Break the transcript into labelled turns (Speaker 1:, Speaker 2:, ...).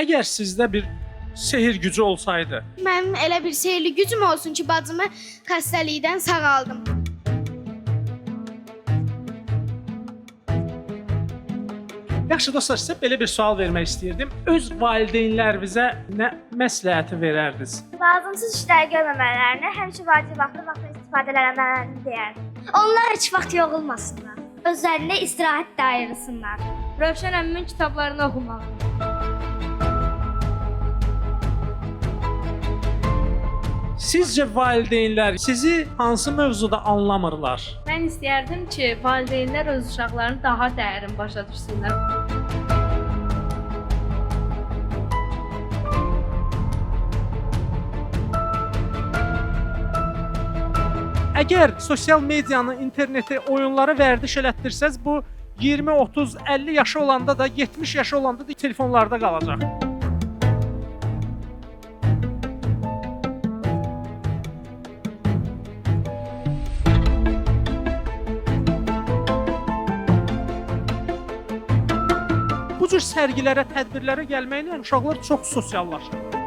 Speaker 1: Əgər sizdə bir sehir gücü olsaydı,
Speaker 2: Mənim elə bir sehirli gücüm olsun ki, bacımı xəstəlikdən sağaldım.
Speaker 1: yaxşı dostlar, sizə belə bir sual vermək istəyirdim. Öz valideynlərinizə nə məsləhəti verərdiniz?
Speaker 3: Lazımsız işləri görməmələrini, həmişə vacib vaxtdan istifadə etmələrini deyərdim. Onlar heç vaxt yorulmasınlar. Özlərinə istirahət də ayırsınlar.
Speaker 4: Rövşən əmmimin kitablarını oxumağı.
Speaker 1: Sizcə valideynlər sizi hansı mövzuda anlamırlar?
Speaker 4: Mən istəyərdim ki, valideynlər öz uşaqlarını daha dərin başa düşsünlər.
Speaker 1: Əgər sosial medianı, interneti, oyunları vərdiş elətdirsəz, bu 20, 30, 50 yaşı olanda da, 70 yaşı olanda da telefonlarda qalacaq. Bu cür sərgilərə, tədbirlərə gəlməklə uşaqlar çox sosiallaşır.